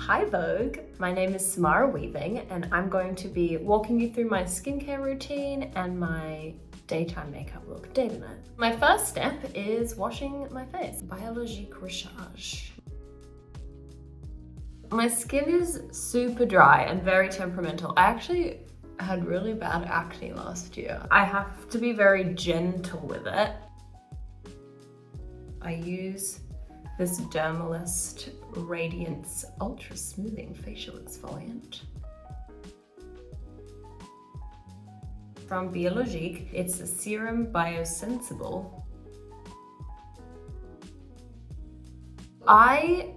Hi Vogue, my name is Samara Weaving and I'm going to be walking you through my skincare routine and my daytime makeup look day to night. My first step is washing my face. Biologique Recherche. My skin is super dry and very temperamental. I actually had really bad acne last year. I have to be very gentle with it. I use this Dermalist Radiance Ultra Smoothing Facial Exfoliant. From Biologique, it's a Serum Biosensible. I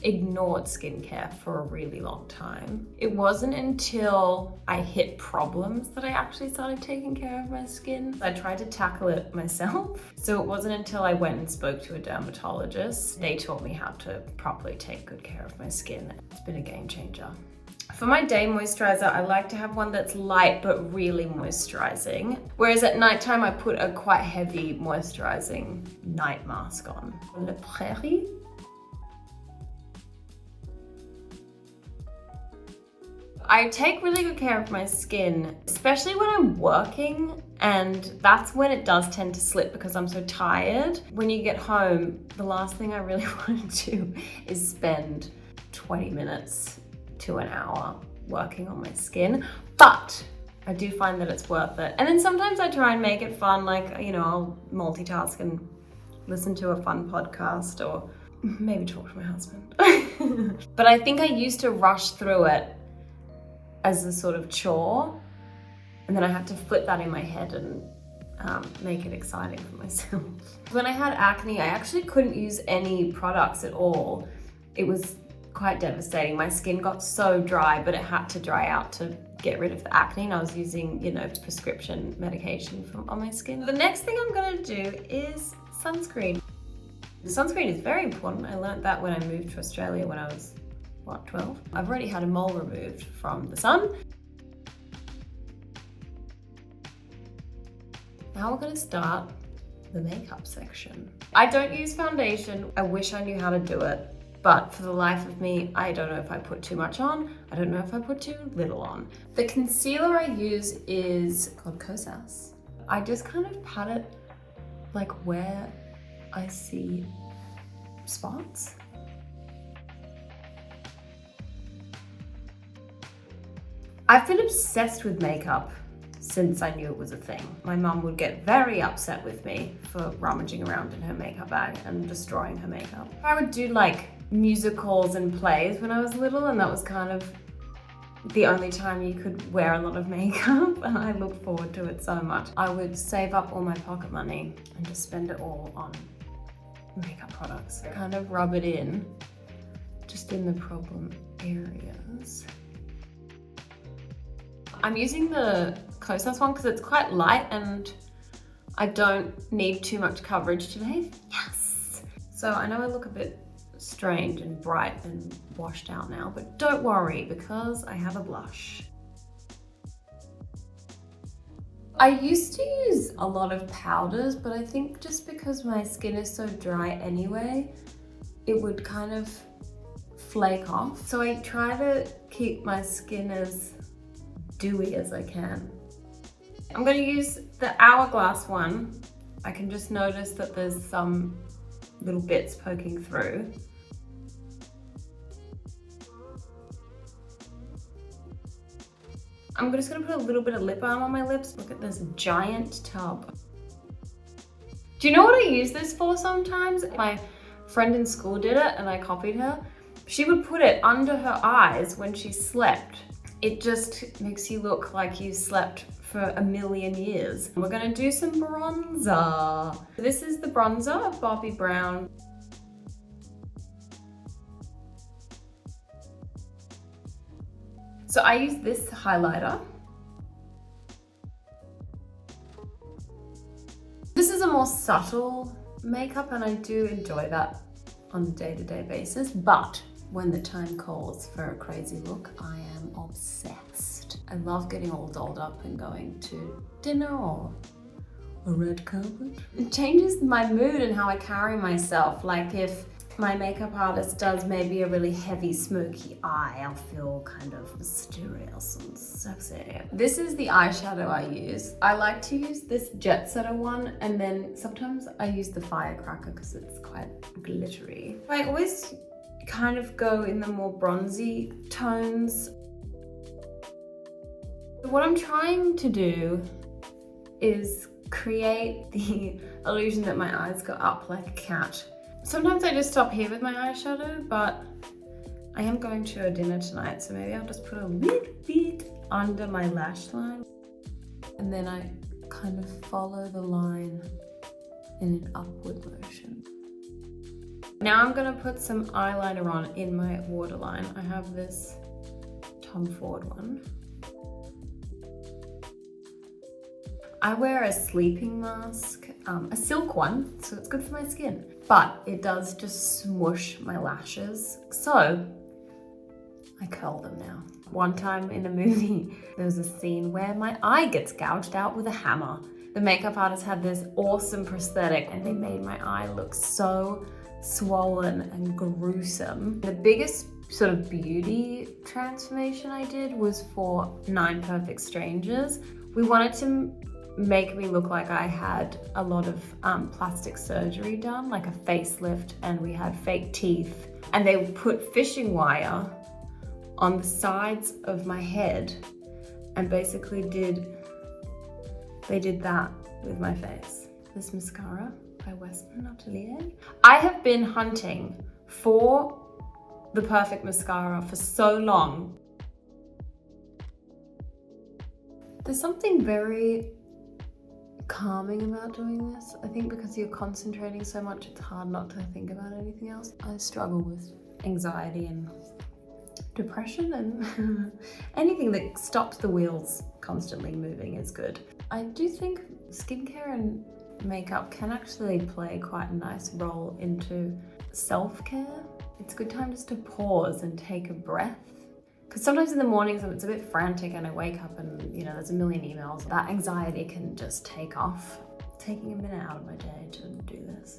ignored skincare for a really long time. It wasn't until I hit problems that I actually started taking care of my skin. I tried to tackle it myself. So it wasn't until I went and spoke to a dermatologist. They taught me how to properly take good care of my skin. It's been a game changer. For my day moisturizer, I like to have one that's light but really moisturizing. Whereas at nighttime, I put a quite heavy moisturizing night mask on. Le Prairie. I take really good care of my skin, especially when I'm working, and that's when it does tend to slip because I'm so tired. When you get home, the last thing I really want to do is spend 20 minutes to an hour working on my skin, but I do find that it's worth it. And then sometimes I try and make it fun, like, you know, I'll multitask and listen to a fun podcast or maybe talk to my husband. But I think I used to rush through it as a sort of chore, and then I had to flip that in my head and make it exciting for myself. When I had acne, I actually couldn't use any products at all. It was quite devastating. My skin got so dry, but it had to dry out to get rid of the acne, and I was using, you know, prescription medication on my skin. The next thing I'm gonna do is sunscreen. Sunscreen is very important. I learned that when I moved to Australia when I was 12? I've already had a mole removed from the sun. Now we're gonna start the makeup section. I don't use foundation. I wish I knew how to do it, but for the life of me, I don't know if I put too much on. I don't know if I put too little on. The concealer I use is called Kosas. I just kind of pat it like where I see spots. I've been obsessed with makeup since I knew it was a thing. My mum would get very upset with me for rummaging around in her makeup bag and destroying her makeup. I would do like musicals and plays when I was little, and that was kind of the only time you could wear a lot of makeup, and I looked forward to it so much. I would save up all my pocket money and just spend it all on makeup products. I kind of rub it in just in the problem areas. I'm using the Kosas one because it's quite light and I don't need too much coverage today. Yes! So I know I look a bit strange and bright and washed out now, but don't worry because I have a blush. I used to use a lot of powders, but I think just because my skin is so dry anyway, it would kind of flake off. So I try to keep my skin as dewy as I can. I'm going to use the Hourglass one. I can just notice that there's some little bits poking through. I'm just going to put a little bit of lip balm on my lips. Look at this giant tub. Do you know what I use this for sometimes? My friend in school did it and I copied her. She would put it under her eyes when she slept. It just makes you look like you slept for a million years. We're gonna do some bronzer. This is the bronzer of Bobbi Brown. So I use this highlighter. This is a more subtle makeup and I do enjoy that on a day-to-day basis, but when the time calls for a crazy look, I am obsessed. I love getting all dolled up and going to dinner or a red carpet. It changes my mood and how I carry myself. Like if my makeup artist does maybe a really heavy smoky eye, I'll feel kind of mysterious and sexy. This is the eyeshadow I use. I like to use this Jet Setter one, and then sometimes I use the Firecracker because it's quite glittery. I always kind of go in the more bronzy tones. What I'm trying to do is create the illusion that my eyes go up like a cat. Sometimes I just stop here with my eyeshadow, but I am going to a dinner tonight, so maybe I'll just put a little bit under my lash line. And then I kind of follow the line in an upward motion. Now I'm gonna put some eyeliner on in my waterline. I have this Tom Ford one. I wear a sleeping mask, a silk one, so it's good for my skin, but it does just smoosh my lashes. So I curl them now. One time in a movie, there was a scene where my eye gets gouged out with a hammer. The makeup artist had this awesome prosthetic and they made my eye look so swollen and gruesome. The biggest sort of beauty transformation I did was for 9 Perfect Strangers. We wanted to make me look like I had a lot of plastic surgery done, like a facelift, and we had fake teeth. And they put fishing wire on the sides of my head and basically they did that with my face. This mascara by Western Atelier. I have been hunting for the perfect mascara for so long. There's something very calming about doing this. I think because you're concentrating so much, it's hard not to think about anything else. I struggle with anxiety and depression, and anything that stops the wheels constantly moving is good. I do think skincare and makeup can actually play quite a nice role into self-care. It's a good time just to pause and take a breath. Because sometimes in the mornings when it's a bit frantic and I wake up and there's a million emails, that anxiety can just take off. Taking a minute out of my day to do this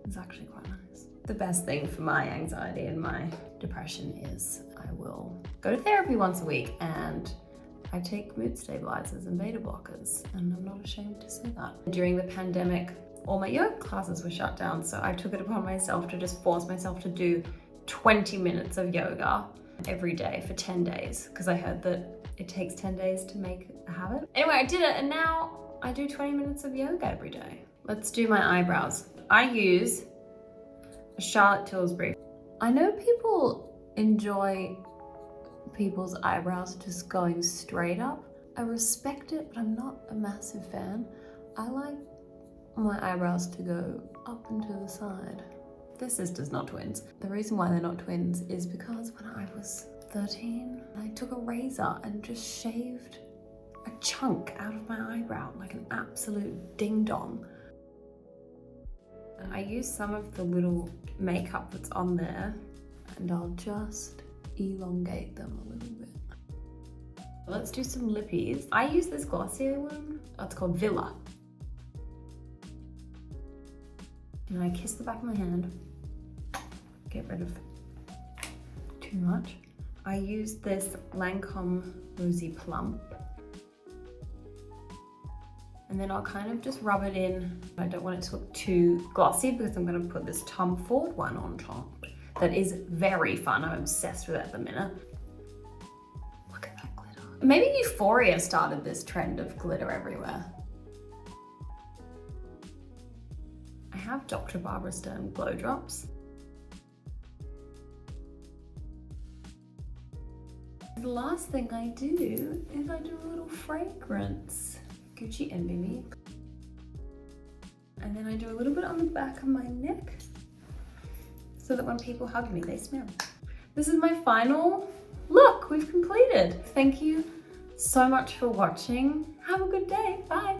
is actually quite nice. The best thing for my anxiety and my depression is I will go to therapy once a week and I take mood stabilizers and beta blockers, and I'm not ashamed to say that. During the pandemic, all my yoga classes were shut down, so I took it upon myself to just force myself to do 20 minutes of yoga every day for 10 days, because I heard that it takes 10 days to make a habit. Anyway, I did it, and now I do 20 minutes of yoga every day. Let's do my eyebrows. I use a Charlotte Tilbury. I know people enjoy people's eyebrows just going straight up. I respect it, but I'm not a massive fan. I like my eyebrows to go up and to the side. They're sisters, not twins. The reason why they're not twins is because when I was 13, I took a razor and just shaved a chunk out of my eyebrow, like an absolute ding-dong. I use some of the little makeup that's on there, and I'll just elongate them a little bit. Let's do some lippies. I use this Glossier one. It's called Villa. And I kiss the back of my hand. Get rid of too much. I use this Lancome Rosy Plump. And then I'll kind of just rub it in. I don't want it to look too glossy because I'm gonna put this Tom Ford one on top. That is very fun. I'm obsessed with it at the minute. Look at that glitter. Maybe Euphoria started this trend of glitter everywhere. I have Dr. Barbara Sturm Glow Drops. The last thing I do is I do a little fragrance. Gucci Envy Me. And then I do a little bit on the back of my neck so that when people hug me, they smell. This is my final look we've completed. Thank you so much for watching. Have a good day. Bye.